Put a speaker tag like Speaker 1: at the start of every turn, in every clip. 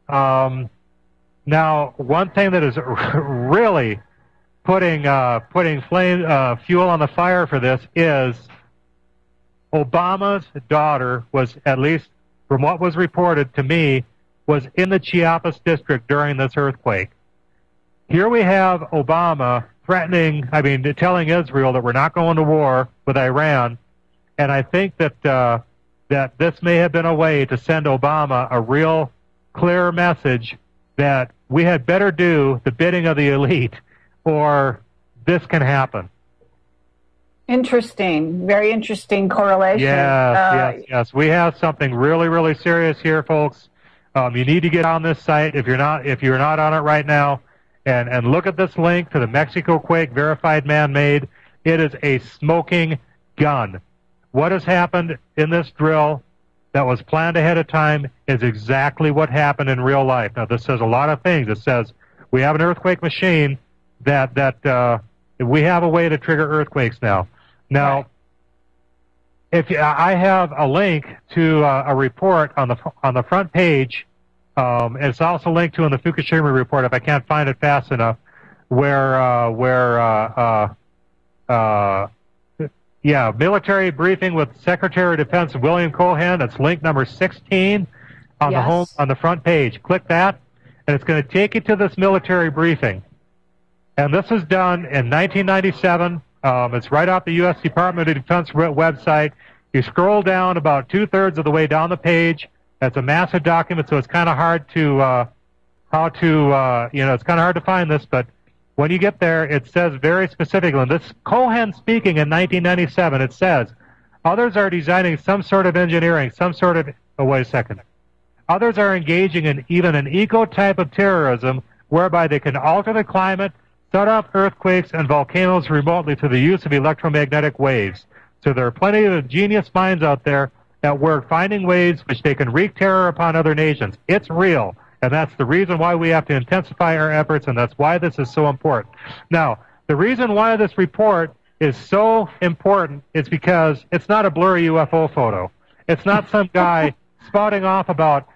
Speaker 1: Now, one thing that is really putting fuel on the fire for this is Obama's daughter was, at least from what was reported to me, was in the Chiapas district during this earthquake. Here we have Obama telling Israel that we're not going to war with Iran, and I think that that this may have been a way to send Obama a real clear message that we had better do the bidding of the elite, or this can happen.
Speaker 2: Interesting. Very interesting correlation.
Speaker 1: Yes. We have something really, really serious here, folks. You need to get on this site if you're not on it right now, and look at this link to the Mexico quake verified man-made. It is a smoking gun. What has happened in this drill that was planned ahead of time is exactly what happened in real life. Now, this says a lot of things. It says we have an earthquake machine that we have a way to trigger earthquakes now. Now, I have a link to a report on the front page. It's also linked to in the Fukushima report if I can't find it fast enough. Military briefing with Secretary of Defense William Cohen. It's link number 16 on the front page. Click that, and it's going to take you to this military briefing. And this was done in 1997. It's right off the U.S. Department of Defense website. You scroll down about 2/3 of the way down the page. It's a massive document, so it's kind of hard to it's kind of hard to find this. But when you get there, it says very specifically, and this Cohen speaking in 1997. It says others are designing some sort of engineering, Others are engaging in even an eco type of terrorism whereby they can alter the climate, set off earthquakes and volcanoes remotely through the use of electromagnetic waves. So there are plenty of genius minds out there at work finding ways which they can wreak terror upon other nations. It's real, and that's the reason why we have to intensify our efforts, and that's why this is so important. Now, the reason why this report is so important is because it's not a blurry UFO photo. It's not some guy spouting off about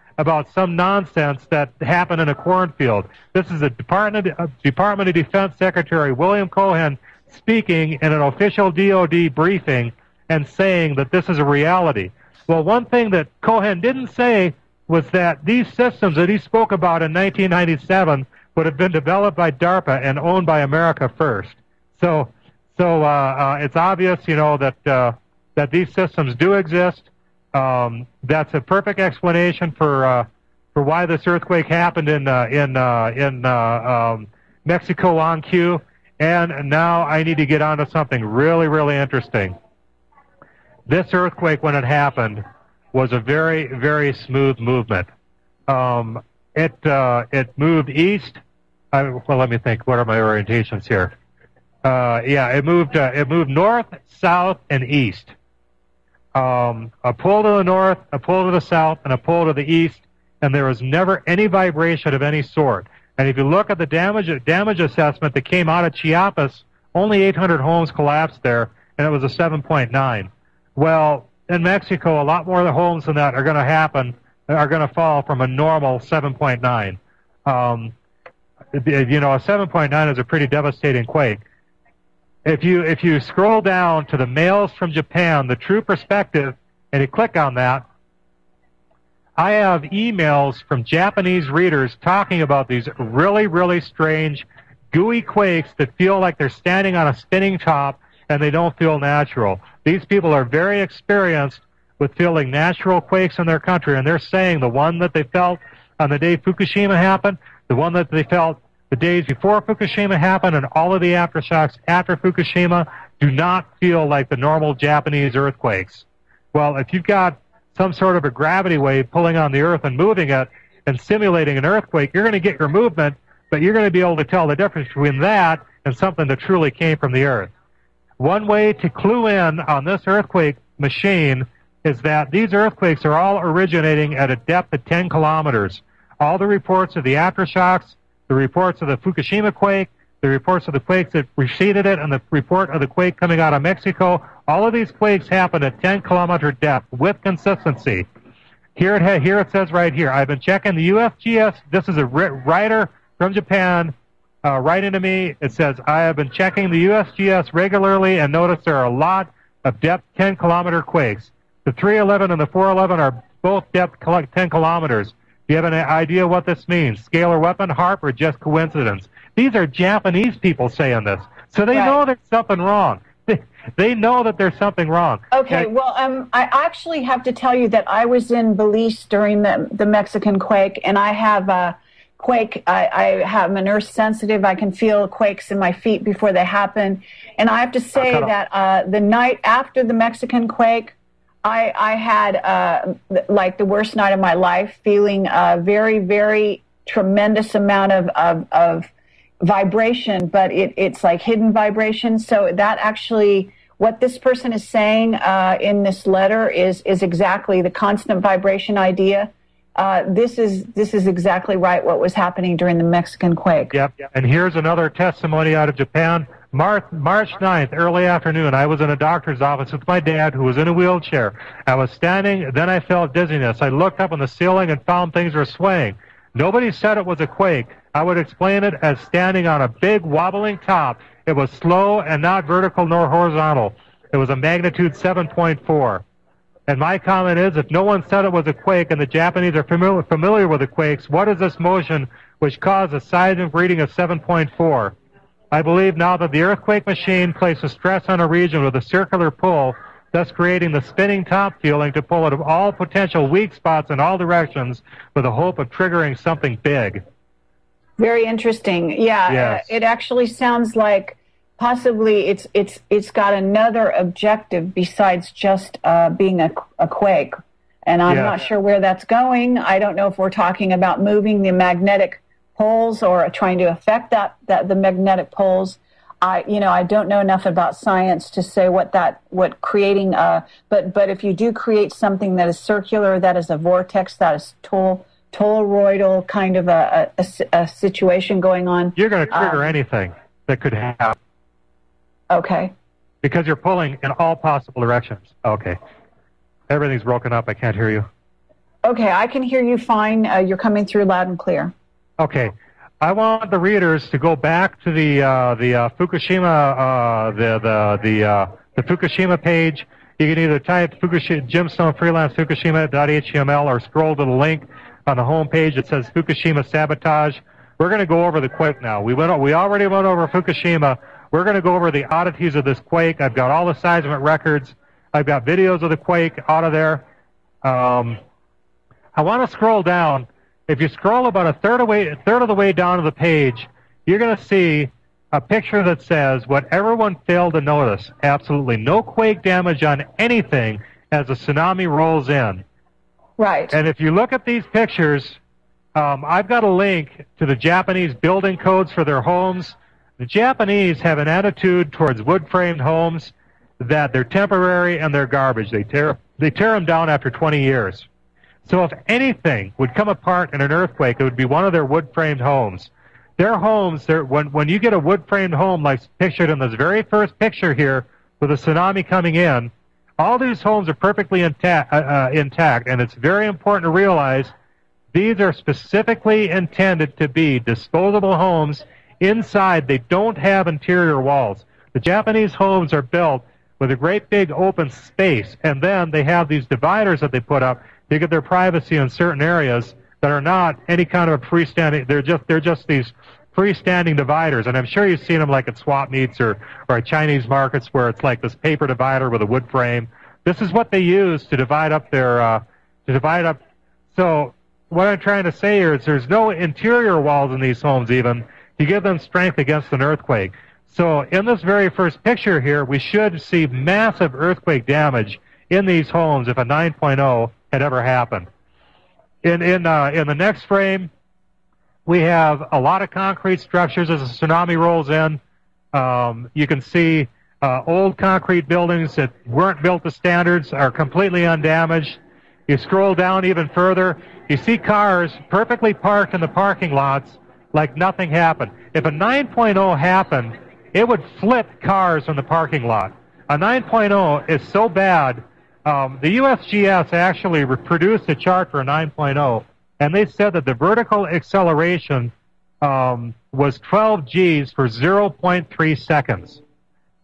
Speaker 1: some nonsense that happened in a cornfield. This is a Department of Defense Secretary William Cohen speaking in an official DOD briefing and saying that this is a reality. Well, one thing that Cohen didn't say was that these systems that he spoke about in 1997 would have been developed by DARPA and owned by America first. So it's obvious, that these systems do exist. That's a perfect explanation for why this earthquake happened in Mexico on cue. And now I need to get on to something really, really interesting. This earthquake, when it happened, was a very, very smooth movement. It moved east. Let me think. What are my orientations here? It moved north, south, and east. A pull to the north, a pull to the south, and a pull to the east, and there was never any vibration of any sort. And if you look at the damage assessment that came out of Chiapas, only 800 homes collapsed there, and it was a 7.9. Well, in Mexico, a lot more of the homes than that are going to fall from a normal 7.9. A 7.9 is a pretty devastating quake. If you scroll down to the mails from Japan, the true perspective, and you click on that, I have emails from Japanese readers talking about these really, really strange, gooey quakes that feel like they're standing on a spinning top and they don't feel natural. These people are very experienced with feeling natural quakes in their country, and they're saying the one that they felt on the day Fukushima happened, the one that they felt the days before Fukushima happened, and all of the aftershocks after Fukushima do not feel like the normal Japanese earthquakes. Well, if you've got some sort of a gravity wave pulling on the earth and moving it and simulating an earthquake, you're going to get your movement, but you're going to be able to tell the difference between that and something that truly came from the earth. One way to clue in on this earthquake machine is that these earthquakes are all originating at a depth of 10 kilometers. All the reports of the aftershocks, the reports of the Fukushima quake, the reports of the quakes that preceded it, and the report of the quake coming out of Mexico, all of these quakes happen at 10-kilometer depth with consistency. Here it says right here. I've been checking the USGS. This is a writer from Japan writing to me. It says, I have been checking the USGS regularly and noticed there are a lot of depth 10-kilometer quakes. The 311 and the 411 are both depth 10 kilometers. Do you have an idea what this means? Scalar weapon, HARP, or just coincidence? These are Japanese people saying this. So they know there's something wrong. They know that there's something wrong.
Speaker 2: Okay, well, I actually have to tell you that I was in Belize during the Mexican quake, and I have a quake. I'm an earth sensitive. I can feel quakes in my feet before they happen. And I have to say that the night after the Mexican quake, I had like the worst night of my life, feeling a very, very tremendous amount of vibration, but it's like hidden vibration. So that actually, what this person is saying in this letter is exactly the constant vibration idea. This is exactly right what was happening during the Mexican quake.
Speaker 1: Yep. And here's another testimony out of Japan. March 9th, early afternoon, I was in a doctor's office with my dad, who was in a wheelchair. I was standing, then I felt dizziness. I looked up on the ceiling and found things were swaying. Nobody said it was a quake. I would explain it as standing on a big wobbling top. It was slow and not vertical nor horizontal. It was a magnitude 7.4. And my comment is, if no one said it was a quake and the Japanese are familiar with the quakes, what is this motion which caused a seismic reading of 7.4? I believe now that the earthquake machine places stress on a region with a circular pull, thus creating the spinning top feeling to pull out of all potential weak spots in all directions with the hope of triggering something big.
Speaker 2: Very interesting. Yeah,
Speaker 1: yes.
Speaker 2: It actually sounds like possibly it's got another objective besides just being a quake. And I'm not sure where that's going. I don't know if we're talking about moving the magnetic poles or trying to affect the magnetic poles. I don't know enough about science to say what creating but if you do create something that is circular, that is a vortex, that is toroidal kind of a situation going on.
Speaker 1: You're going to trigger anything that could happen.
Speaker 2: Okay.
Speaker 1: Because you're pulling in all possible directions. Okay. Everything's broken up. I can't hear you.
Speaker 2: Okay, I can hear you fine. You're coming through loud and clear.
Speaker 1: Okay. I want the readers to go back to the Fukushima the Fukushima page. You can either type Gemstone Freelance Fukushima.html or scroll to the link on the home page that says Fukushima Sabotage. We're going to go over the quake now. We already went over Fukushima. We're going to go over the oddities of this quake. I've got all the seismic records. I've got videos of the quake out of there. I want to scroll down. If you scroll about a third of the way down to the page, you're going to see a picture that says what everyone failed to notice. Absolutely no quake damage on anything as a tsunami rolls in.
Speaker 2: Right.
Speaker 1: And if you look at these pictures, I've got a link to the Japanese building codes for their homes. The Japanese have an attitude towards wood-framed homes that they're temporary and they're garbage. They tear them down after 20 years. So if anything would come apart in an earthquake, it would be one of their wood-framed homes. Their homes, when you get a wood-framed home like pictured in this very first picture here with a tsunami coming in, all these homes are perfectly intact, and it's very important to realize these are specifically intended to be disposable homes. Inside, they don't have interior walls. The Japanese homes are built with a great big open space, and then they have these dividers that they put up to get their privacy in certain areas that are not any kind of a freestanding. They're just these freestanding dividers, and I'm sure you've seen them like at swap meets or at Chinese markets where it's like this paper divider with a wood frame. This is what they use to divide up their So what I'm trying to say here is there's no interior walls in these homes even to give them strength against an earthquake. So in this very first picture here, we should see massive earthquake damage in these homes if a 9.0 had ever happened. In the next frame, we have a lot of concrete structures as a tsunami rolls in. You can see old concrete buildings that weren't built to standards are completely undamaged. You scroll down even further, you see cars perfectly parked in the parking lots like nothing happened. If a 9.0 happened, it would flip cars from the parking lot. A 9.0 is so bad, The USGS actually produced a chart for a 9.0, and they said that the vertical acceleration was 12 Gs for 0.3 seconds.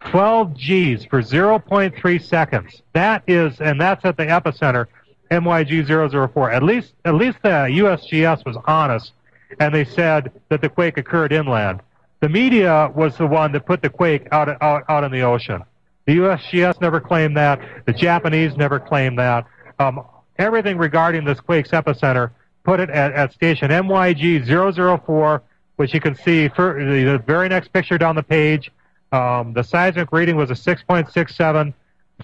Speaker 1: 12 Gs for 0.3 seconds. That's at the epicenter, MYG 004. At least the USGS was honest, and they said that the quake occurred inland. The media was the one that put the quake out in the ocean. The USGS never claimed that. The Japanese never claimed that. Everything regarding this quake's epicenter put it at station MYG 004, which you can see for the very next picture down the page. The seismic reading was a 6.67.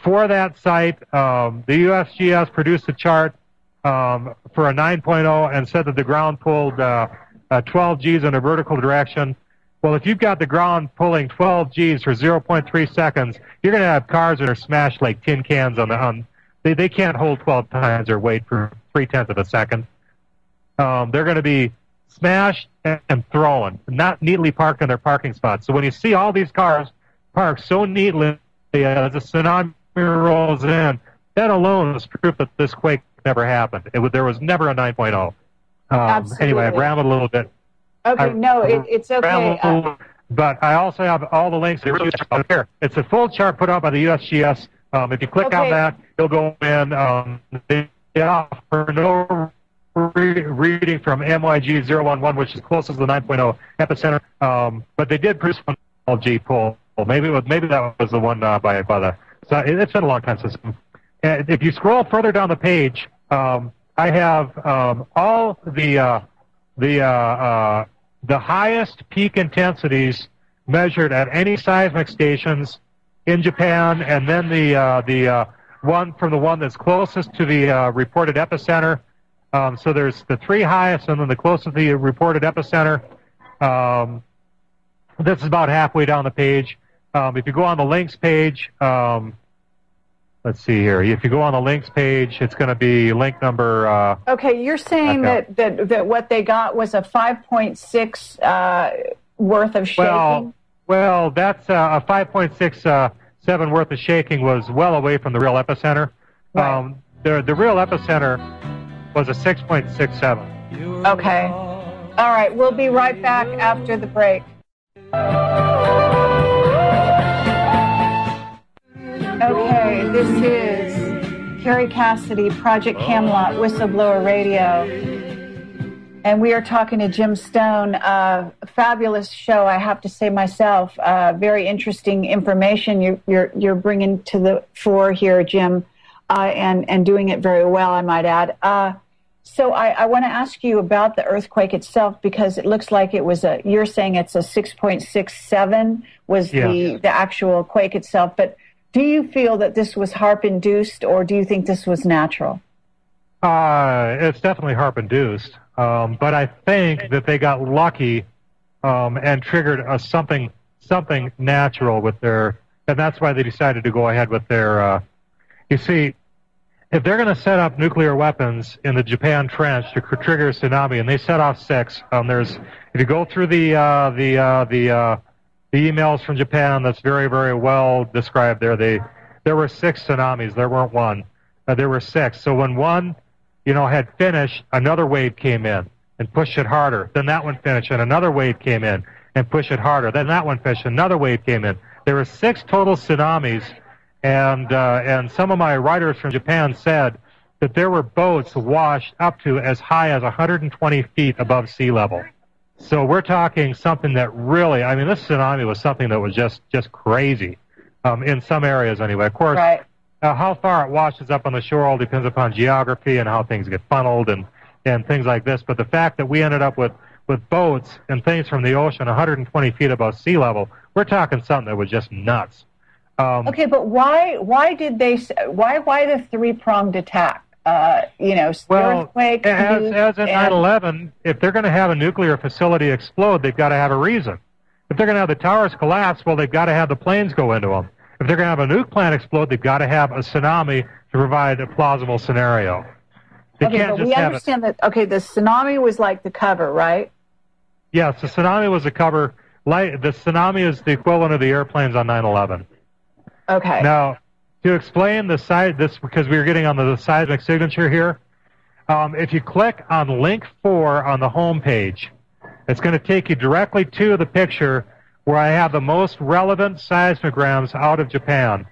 Speaker 1: For that site, the USGS produced a chart for a 9.0 and said that the ground pulled 12 Gs in a vertical direction. Well, if you've got the ground pulling 12 Gs for 0.3 seconds, you're going to have cars that are smashed like tin cans they can't hold 12 times their weight for 0.3 of a second. They're going to be smashed and thrown, not neatly parked in their parking spots. So when you see all these cars parked so neatly as a tsunami rolls in, that alone is proof that this quake never happened. There was never a 9.0. Anyway, I've rambled a little bit.
Speaker 2: Okay, it's okay.
Speaker 1: But I also have all the links out here. It's a full chart put out by the USGS. If you click on that, you'll go in. They offer no reading from MYG 011, which is closest to the 9.0 epicenter. But they did produce one G pull. Maybe that was the one by the. So it's been a long time since. And if you scroll further down the page, I have all the highest peak intensities measured at any seismic stations in Japan, and then the one that's closest to the reported epicenter. So there's the three highest, and then the closest to the reported epicenter. This is about halfway down the page. If you go on the links page, let's see here. If you go on the links page, it's going to be link number.
Speaker 2: Okay, you're saying that what they got was a 5.6 worth of shaking?
Speaker 1: Well, that's a 5.67 worth of shaking was well away from the real epicenter.
Speaker 2: Right.
Speaker 1: The real epicenter was a 6.67.
Speaker 2: Okay. All right, we'll be right back after the break. Okay, this is Carrie Cassidy, Project Camelot, Whistleblower Radio. And we are talking to Jim Stone. Fabulous show, I have to say myself. Very interesting information you're bringing to the fore here, Jim, and doing it very well, I might add. So I want to ask you about the earthquake itself, because it looks like it was you're saying it's a 6.67 was the actual quake itself. But do you feel that this was HAARP-induced, or do you think this was natural?
Speaker 1: It's definitely HAARP-induced. But I think that they got lucky and triggered something natural with and that's why they decided to go ahead with their. You see, if they're going to set up nuclear weapons in the Japan Trench to trigger a tsunami, and they set off 6, if you go through the emails from Japan, that's very, very well described there. There were 6 tsunamis. There weren't one. There were 6. So when one, had finished, another wave came in and pushed it harder. Then that one finished, and another wave came in and pushed it harder. Then that one finished, another wave came in. There were 6 total tsunamis, and some of my writers from Japan said that there were boats washed up to as high as 120 feet above sea level. So we're talking something that really, this tsunami was something that was just crazy, in some areas anyway. Of course,
Speaker 2: right.
Speaker 1: How far it washes up on the shore all depends upon geography and how things get funneled and things like this. But the fact that we ended up with boats and things from the ocean 120 feet above sea level, we're talking something that was just nuts.
Speaker 2: Okay, but why did they? Why the 3-pronged attack? Earthquake.
Speaker 1: As in 9/11, if they're going to have a nuclear facility explode, they've got to have a reason. If they're going to have the towers collapse, well, they've got to have the planes go into them. If they're going to have a nuke plant explode, they've got to have a tsunami to provide a plausible scenario. They can't
Speaker 2: but we understand that. Okay, the tsunami was like the cover, right?
Speaker 1: Yes, the tsunami was the cover. The tsunami is the equivalent of the airplanes on 9/11.
Speaker 2: Okay.
Speaker 1: Now, to explain the this because we were getting on the seismic signature here. If you click on link 4 on the home page, it's going to take you directly to the picture where I have the most relevant seismograms out of Japan.